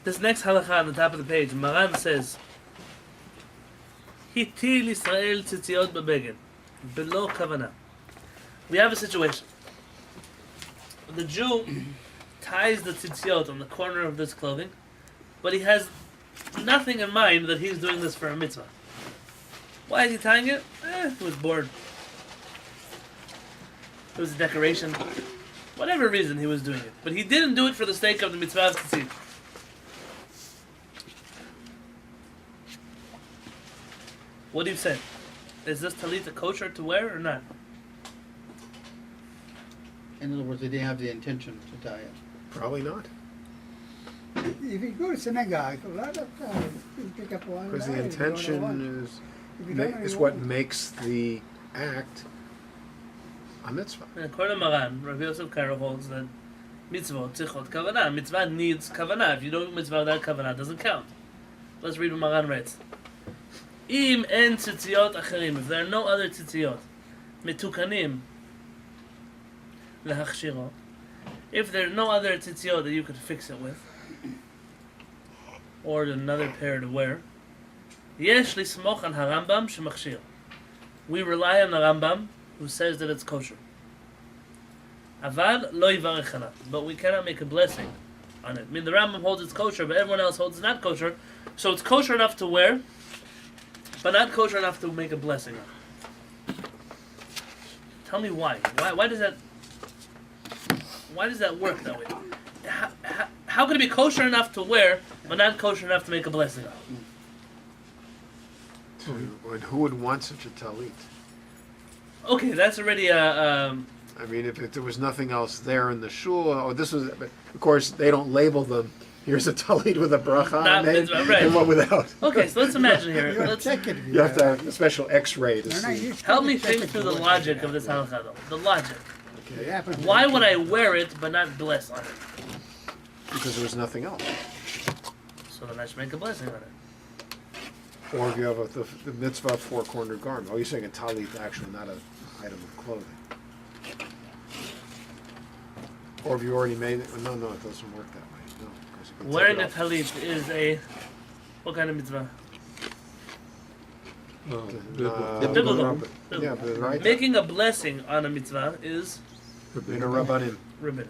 This next halakha on the top of the page, Maran says, Hitil Yisrael tzitziot bebeged, below kavana. We have a situation. The Jew ties the tzitziot on the corner of this clothing, but he has nothing in mind that he's doing this for a mitzvah. Why is he tying it? He was bored. It was a decoration. Whatever reason he was doing it. But he didn't do it for the sake of the mitzvah of tzitzit. What do you say? Is this talit a kosher to wear or not? In other words, they didn't have the intention to tie it. Probably not. If you go to synagogue, a lot of times you pick up one. Because the intention is you what won't. makes the act a mitzvah. And according to Maran, Rabbi Yosef Karo holds that mitzvah tzichot kavanah. Mitzvah needs kavanah. If you don't do mitzvah without kavanah, it doesn't count. Let's read what Maran writes. Im en tzitziot acherim. If there are no other tzitziot, metukanim lehachshiro. If there are no other tzitziot that you could fix it with, or another pair to wear, yesh lismoch on harambam shemachshir. We rely on the Rambam, who says that it's kosher. Avad lo yivarech alav. But we cannot make a blessing on it. I mean, the Rambam holds it's kosher, but everyone else holds it's not kosher. So it's kosher enough to wear, but not kosher enough to make a blessing on. Tell me why. Why does that? Why does that work that way? How can it be kosher enough to wear, but not kosher enough to make a blessing on? And who would want such a talit? Okay, that's already a. I mean, if there was nothing else there in the shul, or this was, but of course they don't label them. Here's a talit with a bracha on it, right. and one without. Okay, so let's imagine here. Let's check it. You have to have a special X-ray to see. help me think through the logic of this halakha, though. The logic. Okay. Why would I wear it but not bless on it? Because there was nothing else. So then I should make a blessing on it. Or if you have the mitzvah four-cornered garment. Oh, you're saying a talit, actually, not an item of clothing. Or if you already made it. No, it doesn't work that way. No, 'cause you can take Wearing it a off. talit is a what kind of mitzvah? Biblical. Yeah, but right. Making a blessing on a mitzvah is In a rabbanim. rabbinic.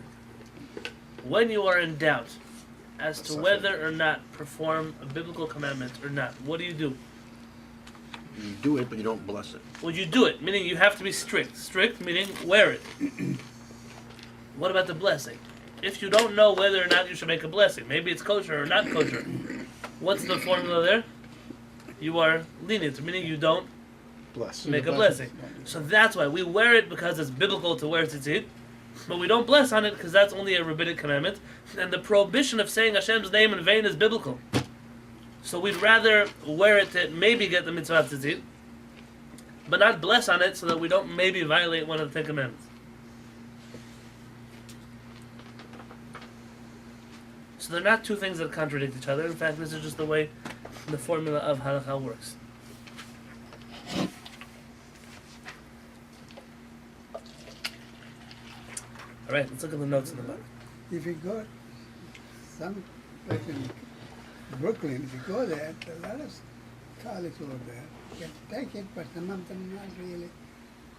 When you are in doubt as to whether or not perform a biblical commandment or not, what do? You do it, but you don't bless it. Well, you do it, meaning you have to be strict. Strict meaning wear it. What about the blessing? If you don't know whether or not you should make a blessing, maybe it's kosher or not kosher, what's the formula there? You are lenient, meaning you don't Bless. make a blessing. So that's why we wear it, because it's biblical to wear tzitzit, but we don't bless on it because that's only a rabbinic commandment, and the prohibition of saying Hashem's name in vain is biblical. So we'd rather wear it to maybe get the mitzvah of tzitzit, but not bless on it so that we don't maybe violate one of the Ten Commandments. So they're not two things that contradict each other. In fact, this is just the way the formula of halakha works. All right, let's look at the notes in the book. If you go, some place in Brooklyn, if you go there, a lot of college over there. You can take it, but some of them not really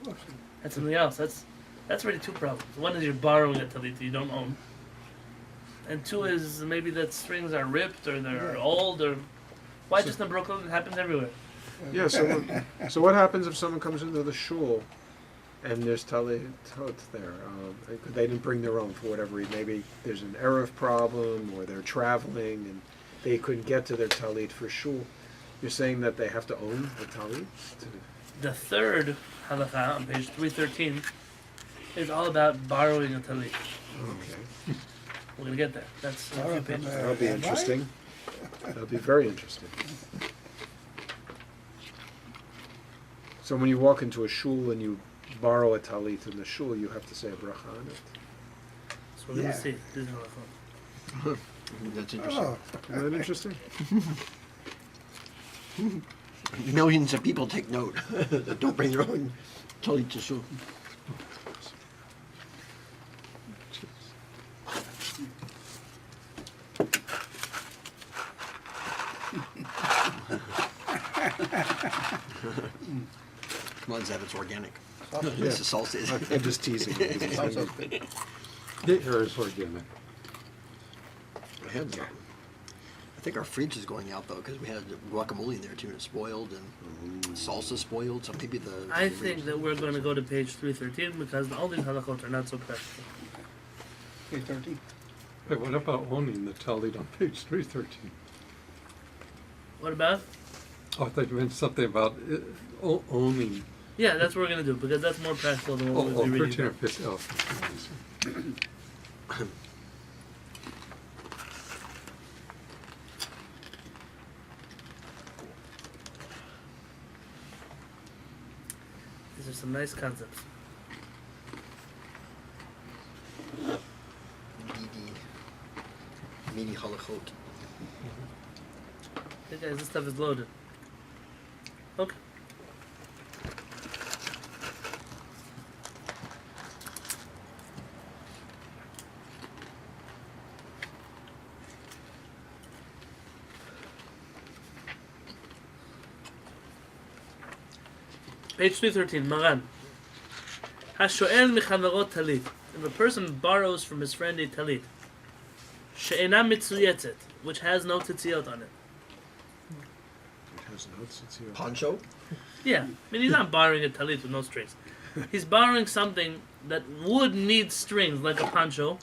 kosher. That's something else. That's really two problems. One is you're borrowing a talit you don't own, and two is maybe that strings are ripped or they're old or. Why just in Brooklyn? It happens everywhere. Yeah, so what happens if someone comes into the shul and there's talit there? They didn't bring their own for whatever reason. Maybe there's an eruv problem or they're traveling and they couldn't get to their talit for shul. You're saying that they have to own the talit? The third halakha on page 313 is all about borrowing a talit. Okay. We're gonna get there. That's in a few pages. That'll be interesting. That'll be very interesting. So when you walk into a shul and you borrow a talit in the shul, you have to say a bracha on it. So we're gonna Yeah. see. This is halakha. That's interesting. Oh, Isn't that interesting? Millions of people take note that don't bring their own talit to shul. Come on, Zev, it's organic. Sausage. At least the salsa is. I'm just teasing. Salsa's good. The air is organic. I had, I think our fridge is going out though because we had guacamole in there too and it spoiled and salsa spoiled. So maybe the. I think that we're going to go to page 313 because all these halachot are not so practical. 3:30. Hey, what about owning the tallit on page 313? What about? Oh, I thought you meant something about owning. Yeah, that's what we're going to do because that's more practical than what Oh, we'll be 13 or reading. 15. Oh, 15. These are some nice concepts. Meaty halachot. Hey guys, this stuff is loaded. Okay. Page 313, Maran. HaSho'el michavero talit. If a person borrows from his friend a talit, she'ena mitzuyetzet, which has no tzitziyot on it. It has notes. It's here. Poncho? Yeah, I mean he's not borrowing a talit with no strings. He's borrowing something that would need strings, like a poncho,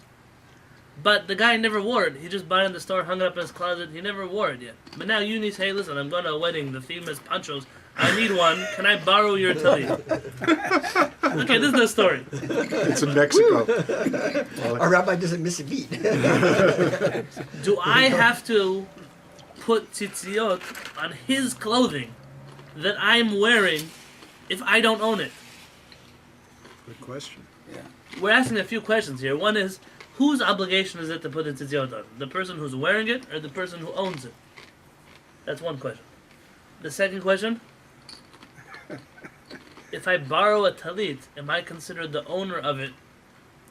but the guy never wore it. He just bought it in the store, hung it up in his closet. He never wore it yet. But now you need to say, hey, listen, I'm going to a wedding. The theme is ponchos. I need one. Can I borrow your talit? Okay, this is the story. It's in Mexico. Our rabbi doesn't miss a beat. Do I have to put tzitziyot on his clothing that I'm wearing if I don't own it? Good question. We're asking a few questions here. One is, whose obligation is it to put the tzitziyot on? The person who's wearing it or the person who owns it? That's one question. The second question, if I borrow a talit, am I considered the owner of it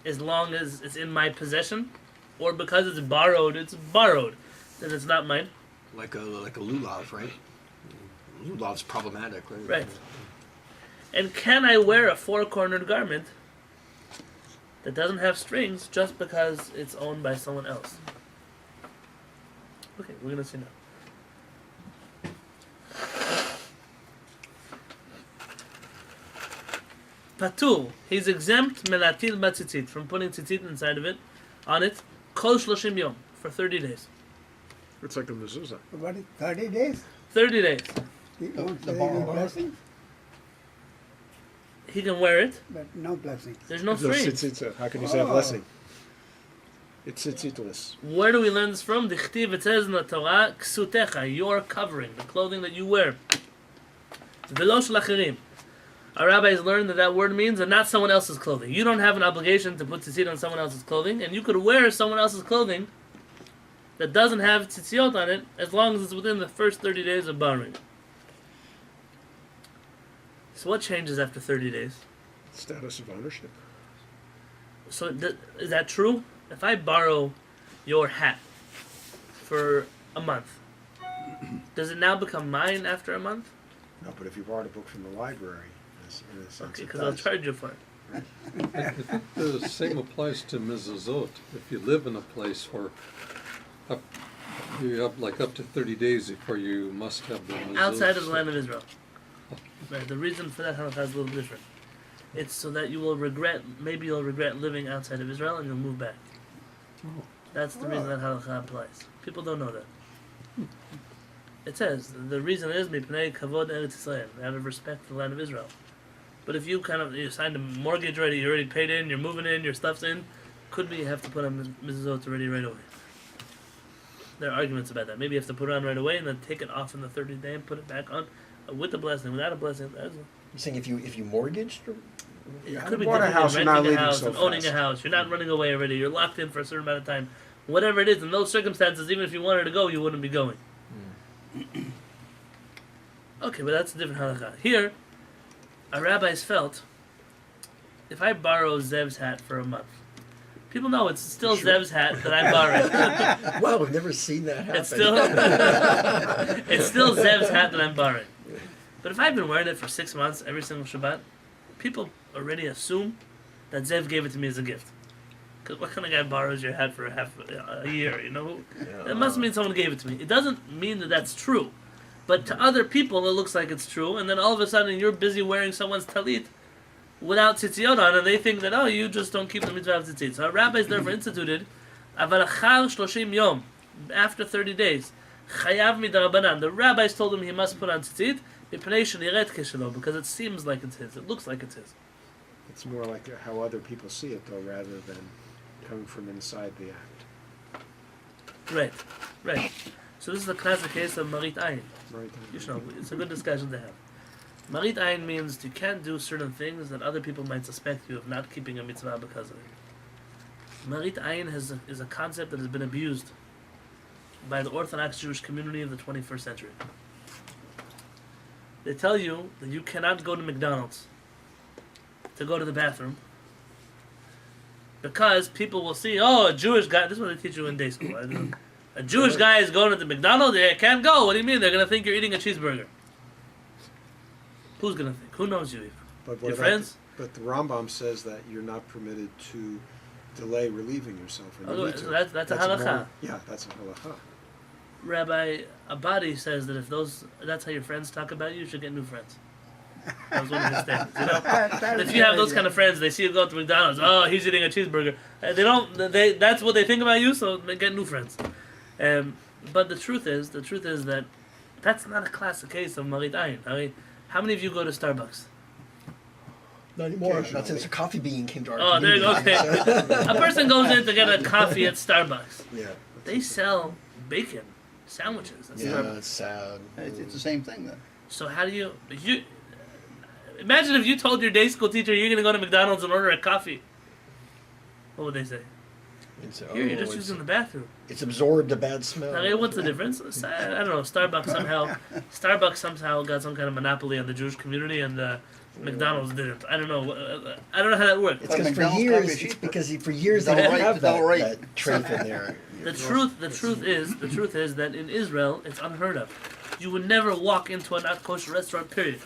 as long as it's in my possession? Or because it's borrowed, then it's not mine? like a lulav, right? Lulav's problematic, right? Right. And can I wear a four-cornered garment that doesn't have strings just because it's owned by someone else? Okay, we're gonna see now. Patur, he's exempt melatil batzitzit, from putting tzitzit inside of it, on it, kol shloshim yom, for 30 days. It's like a mezuzah. What is 30 days? 30 days. He don't the say borrower. any blessing, He can wear it. but no blessing. There's no No strings. tzitzit. How can you say a Oh. blessing? It's tzitzitless. Where do we learn this from? The Chtiv, it says in the Torah, ksutecha, your covering, the clothing that you wear. Velo shel acherim. Our rabbis learned that that word means that not someone else's clothing. You don't have an obligation to put tzitzit on someone else's clothing, and you could wear someone else's clothing that doesn't have tzitziot on it as long as it's within the first 30 days of borrowing. So what changes after 30 days? Status of ownership. So is that true? If I borrow your hat for a month, does it now become mine after a month? No, but if you borrowed a book from the library, in a sense Okay, it because I'll does. charge you for it. I think the same applies to mezuzot. If you live in a place where you have like up to 30 days before you must have the mezuzot. Outside of the land of Israel. Right, the reason for that halakha is a little different. It's so that you will maybe you'll regret living outside of Israel and you'll move back. Oh. That's the reason that halakha applies. People don't know that. It says, the reason is, mipnei kavod eretz Yisrael, out of respect for the land of Israel. But if you you signed a mortgage already, you're already paid in, you're moving in, your stuff's in, could be you have to put on mezuzot already right away. There are arguments about that. Maybe you have to put it on right away and then take it off in the 30th day and put it back on with a blessing, without a blessing. You're saying if you mortgaged? Or? It Yeah, could be bought a different house, than you're not renting a leaving house so and owning a fast. house. You're not running away already. You're locked in for a certain amount of time. Whatever it is, in those circumstances, even if you wanted to go, you wouldn't be going. Okay, but that's a different halakha. Here, our rabbis felt, if I borrow Zev's hat for a month, people know it's still Zev's hat that I'm borrowing. Wow, we've never seen that happen. It's still Zev's hat that I'm borrowing. But if I've been wearing it for 6 months every single Shabbat, people already assume that Zev gave it to me as a gift. Because what kind of guy borrows your hat for a year, you know? It must mean someone gave it to me. It doesn't mean that that's true. But to other people, it looks like it's true, and then all of a sudden you're busy wearing someone's talit without tzitziot on, and they think that, oh, you just don't keep the mitzvah of tzitzit. So our rabbis therefore instituted, aval achar 30 yom, after 30 days, chayav midarabanan. The rabbis told him he must put on tzitzit, because it seems like it's his, it looks like it's his. It's more like how other people see it, though, rather than coming from inside the act. Right, right. So this is the classic case of marit ayin. Right. You know, it's a good discussion to have. Marit ayin means you can't do certain things that other people might suspect you of not keeping a mitzvah because of it. Marit ayin is a concept that has been abused by the Orthodox Jewish community of the 21st century. They tell you that you cannot go to McDonald's to go to the bathroom because people will see, oh, a Jewish guy, this is what they teach you in day school. A Jewish guy is going to the McDonald's, they can't go. What do you mean? They're going to think you're eating a cheeseburger. Who's going to think? Who knows you even? But Your friends? But the Rambam says that you're not permitted to delay relieving yourself. And you Oh, need to. so that's a halakha. Yeah, that's a halakha. Rabbi Abadi says that if that's how your friends talk about you, you should get new friends. That was one of his statements. You know? And if you have those kind of friends, they see you go to McDonald's, oh, he's eating a cheeseburger. That's what they think about you, so they get new friends. But the truth is that that's not a classic case of marit ayin. I mean, how many of you go to Starbucks? Not anymore. Not since the coffee bean came to our Oh, there you go. community. Okay. A person goes in to get a coffee at Starbucks. Yeah. They sell bacon sandwiches at Yeah, Starbucks. it's sad. It's the same thing then. So how do you imagine if you told your day school teacher you're going to go to McDonald's and order a coffee? What would they say? It's, Here, you're just using the bathroom. It's absorbed a bad smell. I mean, what's the difference? I don't know. Starbucks somehow got some kind of monopoly on the Jewish community, and McDonald's didn't. I don't know. I don't know how that worked. It's because for McDonald's years, coffee is it's cheaper. because for years Is they that didn't right? have Is that right? that trait in there. The truth is that in Israel, it's unheard of. You would never walk into a not kosher restaurant, period.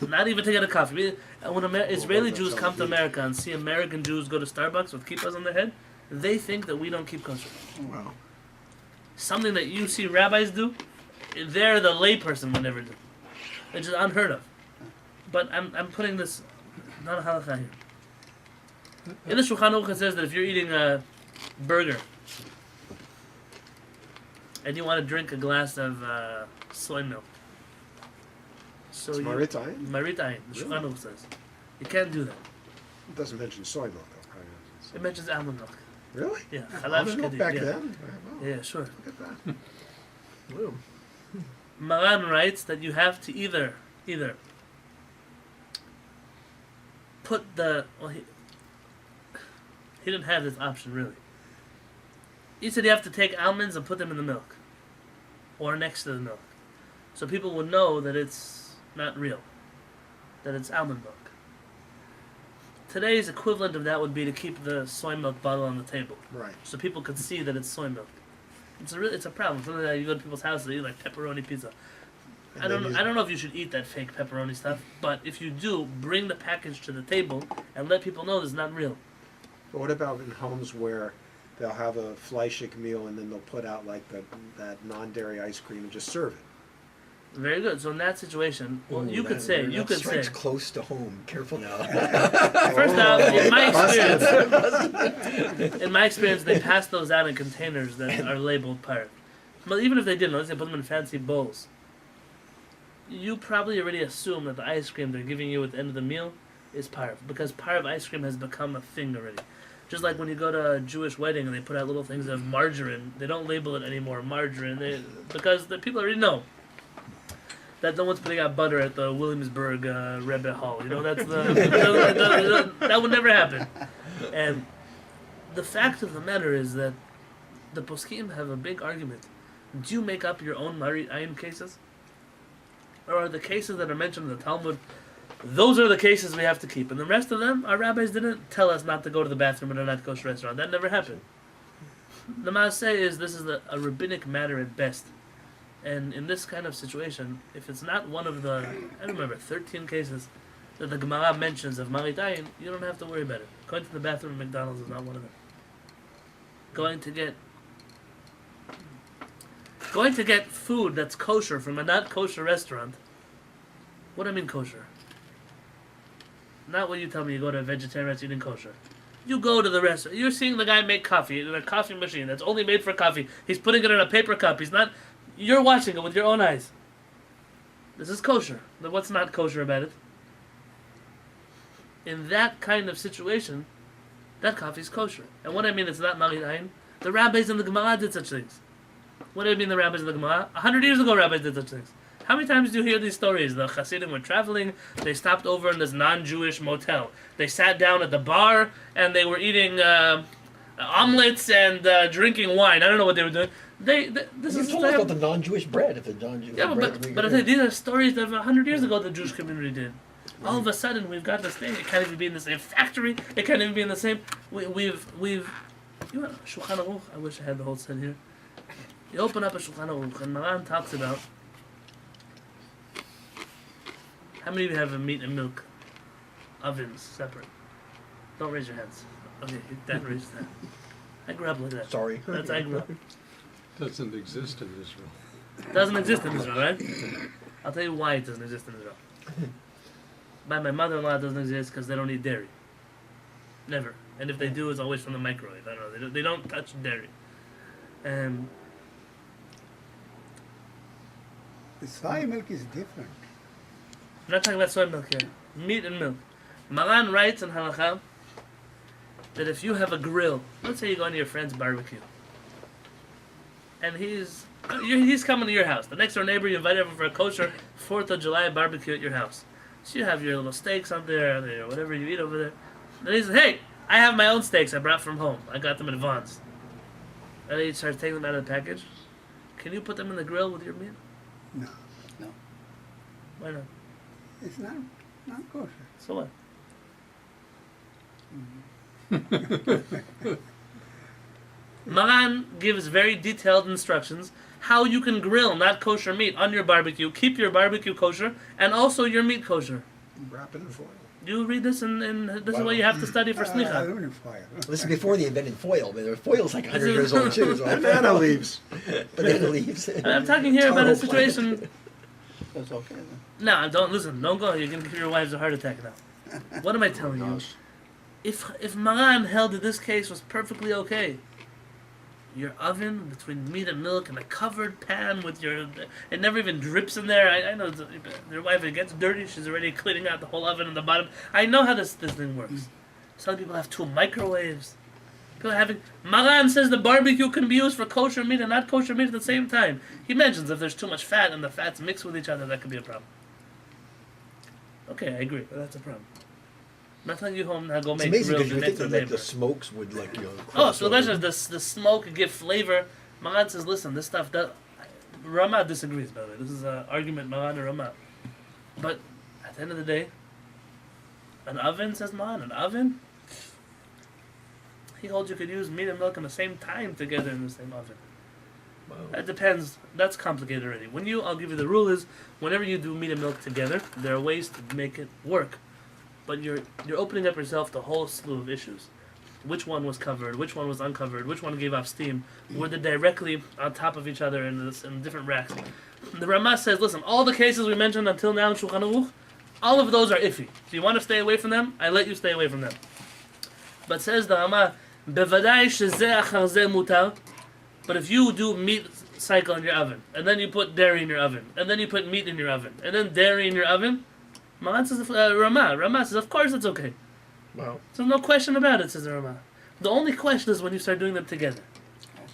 Not even to get a coffee. When Israeli Jews come to America and see American Jews go to Starbucks with kippahs on their head, they think that we don't keep kosher. Wow. Something that you see rabbis do, they're the layperson would never do. It's just unheard of. But I'm putting this not a halakha here. In the Shulchan Aruch it says that if you're eating a burger and you want to drink a glass of soy milk, so It's you marit ayin? marit ayin, the Shulchan Aruch says you can't do that. It doesn't mention soy milk, though. Probably doesn't say. It mentions almond milk. Really? Yeah, Almond milk back yeah. then? Wow, Yeah, sure. look at that. Wow. Maran writes that you have to either put he didn't have this option really. He said you have to take almonds and put them in the milk, or next to the milk, so people would know that it's not real, that it's almond milk. Today's equivalent of that would be to keep the soy milk bottle on the table, Right. so people could see that it's soy milk. It's a problem. Something that you go to people's houses, they eat like pepperoni pizza. I don't know if you should eat that fake pepperoni stuff, but if you do, bring the package to the table and let people know this is not real. But what about in homes where they'll have a Fleischig meal and then they'll put out like that non-dairy ice cream and just serve it? Very good. So in that situation, well, you could say, strikes close to home. Careful now. first off, in my experience, they pass those out in containers that are labeled pirate. But even if they didn't, let's say put them in fancy bowls, you probably already assume that the ice cream they're giving you at the end of the meal is parv, because parv ice cream has become a thing already. Just like when you go to a Jewish wedding and they put out little things of margarine, they don't label it anymore margarine, because the people already know that no one's putting out butter at the Williamsburg Rebbe Hall. You know, that's that would never happen. And the fact of the matter is that the poskim have a big argument. Do you make up your own marit ayin cases? Or are the cases that are mentioned in the Talmud, those are the cases we have to keep? And the rest of them, our rabbis didn't tell us not to go to the bathroom in a not kosher restaurant. That never happened. The Maaseh is, this is a rabbinic matter at best. And in this kind of situation, if it's not one of the, I don't remember, 13 cases that the Gemara mentions of Marit Ayin, you don't have to worry about it. Going to the bathroom at McDonald's is not one of them. Going to get food that's kosher from a not kosher restaurant. What do I mean kosher? Not what you tell me you go to a vegetarian restaurant eating kosher. You go to the restaurant, you're seeing the guy make coffee in a coffee machine that's only made for coffee. He's putting it in a paper cup. You're watching it with your own eyes. This is kosher. Then what's not kosher about it? In that kind of situation, that coffee is kosher. And what I mean it's not Marit Ayin, the rabbis in the Gemara did such things. What do I mean the rabbis in the Gemara? 100 years ago rabbis did such things. How many times do you hear these stories? The Hasidim were traveling, they stopped over in this non-Jewish motel. They sat down at the bar, and they were eating omelets and drinking wine. I don't know what they were doing. This You is told us about the non-Jewish bread. If the non-Jewish yeah, bread, but I think these are stories that 100 years ago the Jewish community did. All of a sudden we've got this thing. It can't even be in the same factory. It can't even be in the same. We've. You know, Shulchan Aruch. I wish I had the whole set here. You open up a Shulchan Aruch and Maran talks about how many of you have a meat and milk ovens separate. Don't raise your hands. Okay, Dad raised his hand. I grew up like that. Sorry. That's I grew up. Doesn't exist in Israel. Doesn't exist in Israel, right? I'll tell you why it doesn't exist in Israel. By my mother-in-law, it doesn't exist because they don't eat dairy. Never. And if they do, it's always from the microwave. I don't know. They don't touch dairy. The soy milk is different. I'm not talking about soy milk here. Meat and milk. Maran writes in Halakha that if you have a grill, let's say you go into your friend's barbecue, and he's coming to your house. The next door neighbor, you invite him for a kosher 4th of July barbecue at your house. So you have your little steaks up there, or whatever you eat over there. Then he says, hey, I have my own steaks I brought from home. I got them in advance. And then he starts taking them out of the package. Can you put them in the grill with your meat? No, Why not? it's not kosher. So what? Maran gives very detailed instructions how you can grill not kosher meat on your barbecue, keep your barbecue kosher, and also your meat kosher. Wrap it in foil. You read this and this is what you have to study for snicha. Aluminum foil. This is before they invented foil. But foil's like 100 years old too. So Banana leaves. banana leaves. I'm talking here about a Taro plant. situation. That's okay then. No, don't listen. Don't go. You're gonna give your wives a heart attack now. What am I telling you? If Maran held that this case was perfectly okay, your oven between meat and milk and a covered pan with it never even drips in there. I know your wife, it gets dirty, she's already cleaning out the whole oven in the bottom. I know how this thing works. Some people have 2 microwaves. Maran says the barbecue can be used for kosher meat and not kosher meat at the same time. He mentions if there's too much fat and the fats mix with each other, that could be a problem. Okay, I agree, but that's a problem. I'm not telling you home now go It's make amazing grills because you next think to that the like, neighbor. the smokes would Oh, cross so over. that's the smoke could give flavor. Maran says, listen, this stuff that Rama disagrees, by the way. This is an argument, Maran and Rama. But at the end of the day, an oven, says Maran, an oven? He holds you could use meat and milk in the same time together in the same oven. Wow. That depends. That's complicated already. I'll give you the rule is, whenever you do meat and milk together, there are ways to make it work. But you're opening up yourself to a whole slew of issues. Which one was covered? Which one was uncovered? Which one gave off steam? Were they directly on top of each other in different racks? The Ramah says, listen, all the cases we mentioned until now in Shulchan Aruch, all of those are iffy. If you want to stay away from them, I let you stay away from them. But says the Ramah, bevadai shezeh achar zeh mutar. But if you do meat cycle in your oven, and then you put dairy in your oven, and then you put meat in your oven, and then dairy in your oven, Maran says, Ramah says, of course it's okay. Wow. So no question about it, says the Ramah. The only question is when you start doing them together.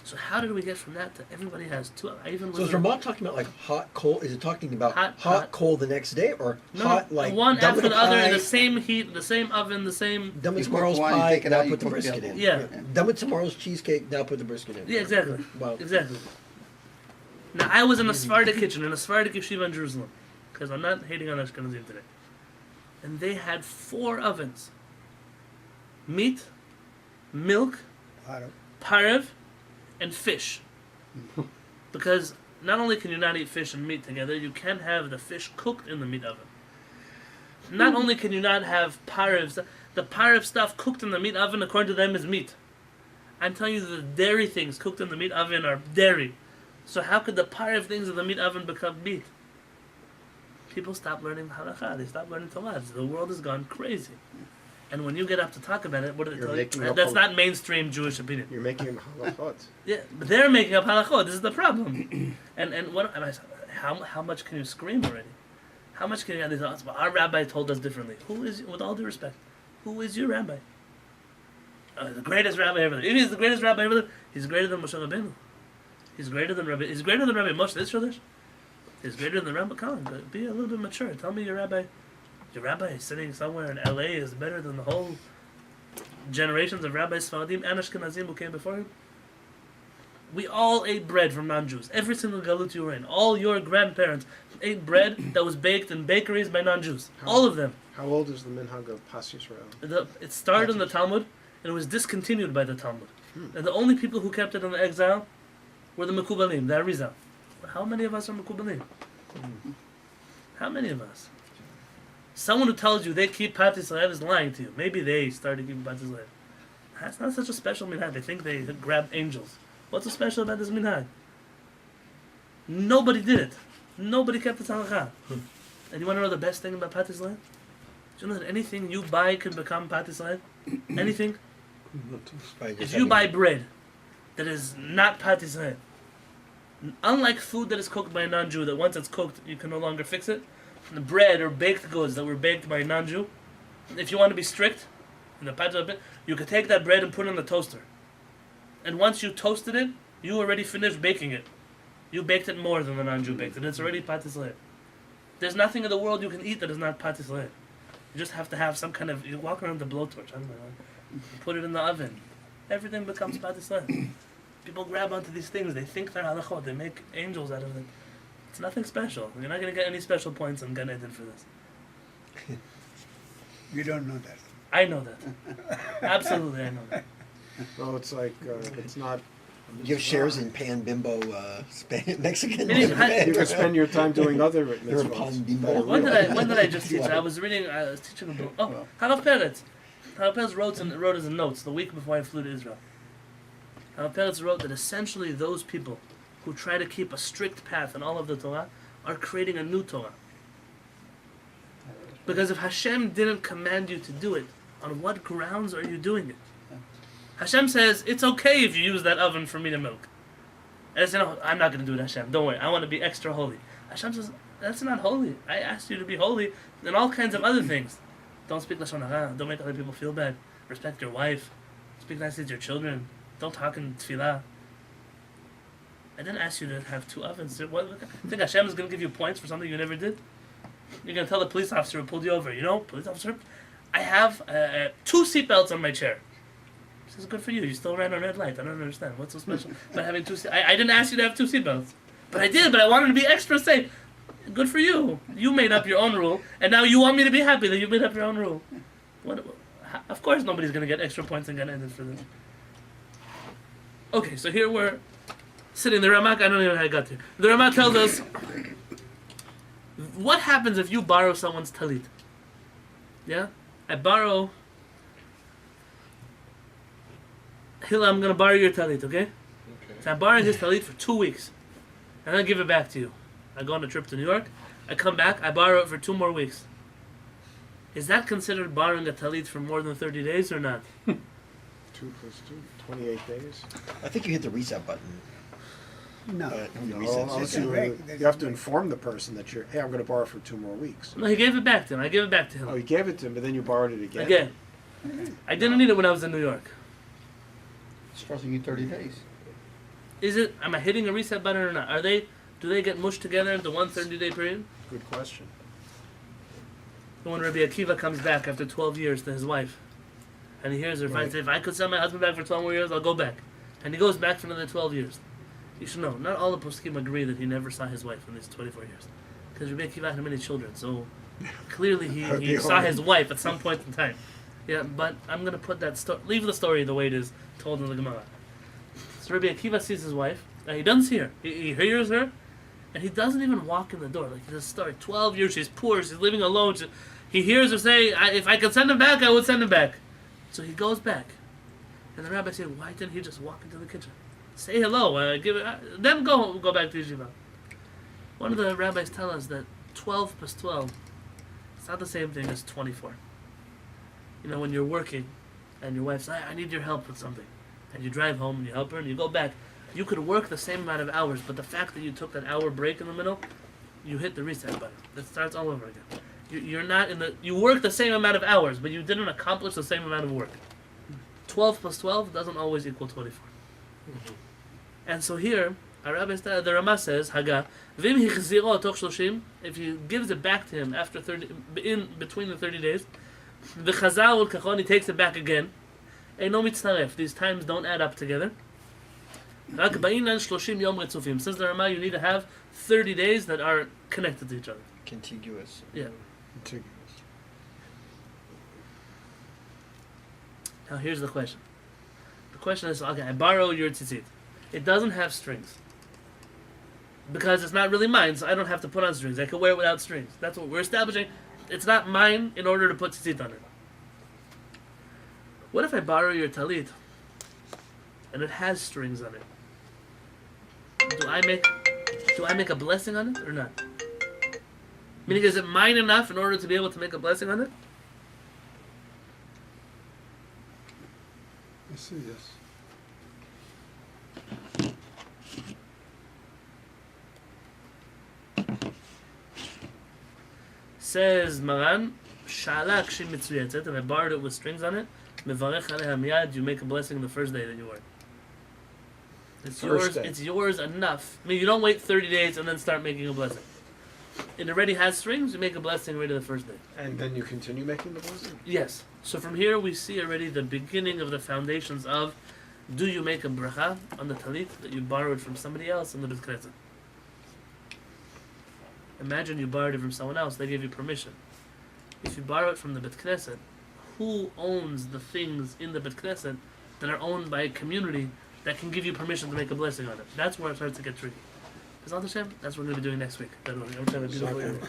So how did we get from that to everybody has 2? I even So is Ramah talking about like hot, cold? Is it talking about hot, cold the next day, or hot like one dumb after in the a other in pie, the same heat, the same oven, the same. dumb in You cook tomorrow's one, you pie? take it Now out, you put the cook the brisket other in. Yeah. Done with tomorrow's cheesecake. Now put the brisket in. Yeah, exactly. Wow. Exactly. Now I was in a Sephardic kitchen in a Sephardic yeshiva in Jerusalem, because I'm not hating on Ashkenazim today, and they had 4 ovens: meat, milk, Part of parev, and fish. Because not only can you not eat fish and meat together, you can't have the fish cooked in the meat oven. Not only can you not have parivs, the pariv stuff cooked in the meat oven according to them is meat. I'm telling you the dairy things cooked in the meat oven are dairy. So how could the pariv things in the meat oven become meat? People stop learning halakha, they stop learning Torah. The world has gone crazy. And when you get up to talk about it, what do they You're tell making you? up That's a- not mainstream Jewish opinion. You're making halachot. Yeah, but they're making up halachot. This is the problem. and what? And I said, how much can you scream already? How much can you? They thought, well, our rabbi told us differently. Who is? With all due respect, who is your rabbi? The greatest rabbi ever lived. If he's the greatest rabbi ever lived, he's greater than Moshe Rabbeinu. He's greater than Rabbi. He's greater than Rabbi Moshe Israel. He's greater than Rabbi Khan. But be a little bit mature. Tell me your rabbi sitting somewhere in L.A. is better than the whole generations of rabbis, Sfaradim, and Ashkenazim who came before him. We all ate bread from non-Jews. Every single galut you were in. All your grandparents ate bread that was baked in bakeries by non-Jews. All of them. How old is the minhag of Pas Yisrael? It started in the Talmud, and it was discontinued by the Talmud. And the only people who kept it in the exile were the Mekubalim, the Arizal. How many of us are Mekubalim? How many of us? Someone who tells you they keep Pat Yisrael is lying to you. Maybe they started keeping Pat Yisrael. That's not such a special minhag. They think they grabbed angels. What's so special about this minhag? Nobody did it. Nobody kept the halakha. And you want to know the best thing about Pat Yisrael? Do you know that anything you buy can become Pat Yisrael? Anything? If you buy bread that is not Pat Yisrael, unlike food that is cooked by a non-Jew, that once it's cooked, you can no longer fix it, the bread or baked goods that were baked by a non-Jew, if you want to be strict, in the Pat Yisrael, you could take that bread and put it in the toaster. And once you toasted it, you already finished baking it. You baked it more than the non-Jew baked it. It's already Pat Yisrael. There's nothing in the world you can eat that is not Pat Yisrael. You just have to have some kind of, you walk around with the blowtorch, I don't know, you put it in the oven. Everything becomes Pat Yisrael. People grab onto these things, they think they're halachot, they make angels out of them. It's nothing special. You're not going to get any special points in Gan Eden for this. You don't know that. I know that. Absolutely, I know that. Well, it's like, it's not... Give shares in Pan Bimbo Mexican. It is- You could spend your time doing other You're a Pan mitzvahs. Bimbo. When did I just teach? I was teaching a book. Oh, Harav Peretz. Harav Peretz wrote as a notes the week before I flew to Israel. Harav Peretz wrote that essentially those people who try to keep a strict path in all of the Torah are creating a new Torah. Because if Hashem didn't command you to do it, on what grounds are you doing it? Hashem says, it's okay if you use that oven for meat and milk. And I said, no, I'm not going to do it, Hashem. Don't worry, I want to be extra holy. Hashem says, that's not holy. I asked you to be holy in all kinds of other things. Don't speak Lashon Hara. Don't make other people feel bad. Respect your wife. Speak nicely to your children. Don't talk in tefillah. I didn't ask you to have two ovens. What, you think Hashem is going to give you points for something you never did? You're going to tell the police officer who pulled you over, police officer, I have 2 seatbelts on my chair. He says, good for you. You still ran a red light. I don't understand. What's so special about having 2 seatbelts? I didn't ask you to have 2 seatbelts. But I did, but I wanted to be extra safe. Good for you. You made up your own rule, and now you want me to be happy that you made up your own rule. Of course nobody's going to get extra points and get ended for this. Okay, so here we're sitting. The Ramak, I don't even know how I got here. The Ramak tells us, what happens if you borrow someone's talit? Yeah? I borrow... Hila, I'm going to borrow your talit, okay? So I'm borrowing his talit for 2 weeks. And I give it back to you. I go on a trip to New York. I come back. I borrow it for 2 more weeks. Is that considered borrowing a talit for more than 30 days or not? 2 plus 2, 28 days. I think you hit the reset button. No. When you No, reset unless system. you have to inform the person that hey, I'm going to borrow for 2 more weeks. No, he gave it back to him. I gave it back to him. Oh, you gave it to him, but then you borrowed it again? Again. I didn't need it when I was in New York. It's supposed to be 30 days. Am I hitting a reset button or not? Do they get mushed together into one 30-day period? Good question. When Rabbi Akiva comes back after 12 years to his wife, and he hears her fight, say, if I could send my husband back for 12 more years, I'll go back. And he goes back for another 12 years. You should know, not all the poskim agree that he never saw his wife in these 24 years. Because Rabbi Akiva had many children, so clearly he saw his wife at some point in time. Yeah, but I'm going to put that leave the story the way it is told in the Gemara. So Rabbi Akiva sees his wife, and he doesn't see her. He hears her, And he doesn't even walk in the door. Like, this story, 12 years, she's poor, she's living alone. He hears her say, if I could send him back, I would send him back. So he goes back. And the rabbi said, why didn't he just walk into the kitchen? Say hello, then go back to yeshiva. One of the rabbis tell us that 12 plus 12, it's not the same thing as 24. You know, when you're working, and your wife says, I need your help with something. And you drive home, and you help her, and you go back. You could work the same amount of hours, but the fact that you took that hour break in the middle, you hit the reset button. It starts all over again. You're not in the. You work the same amount of hours, but you didn't accomplish the same amount of work. 12 plus 12 doesn't always equal 24. And so here, our rabbi, the Rama says, Haga, vim hichziro toch 30, if he gives it back to him after 30, between the 30 days, the chazal ul kachon, he takes it back again. Eino mitzaref, these times don't add up together. Rak ba'inan 30 yom retzufim. Says the Rama, you need to have 30 days that are connected to each other. Contiguous. Yeah. Contiguous. Now here's the question. The question is, okay, I borrow your tzitzit. It doesn't have strings. Because it's not really mine, so I don't have to put on strings. I can wear it without strings. That's what we're establishing. It's not mine in order to put tzitzit on it. What if I borrow your talit and it has strings on it? Do I make a blessing on it or not? Meaning, is it mine enough in order to be able to make a blessing on it? I see, yes. Says Maran, Shala kshim mitzuyetzet, and I borrowed it with strings on it. Mevarech aleha miyad, you make a blessing the first day that you wear it. It's First yours. day. It's yours enough. I mean, you don't wait 30 days and then start making a blessing. It already has strings. You make a blessing right the first day. And then you continue making the blessing? Yes. So from here we see already the beginning of the foundations of, do you make a bracha on the talit that you borrowed from somebody else in the Bet Knesset? Imagine you borrowed it from someone else. They gave you permission. If you borrow it from the Bet Knesset, who owns the things in the Bet Knesset that are owned by a community that can give you permission to make a blessing on it? That's where it starts to get tricky. B'ezrat Hashem, that's what we're going to be doing next week. Have a beautiful evening.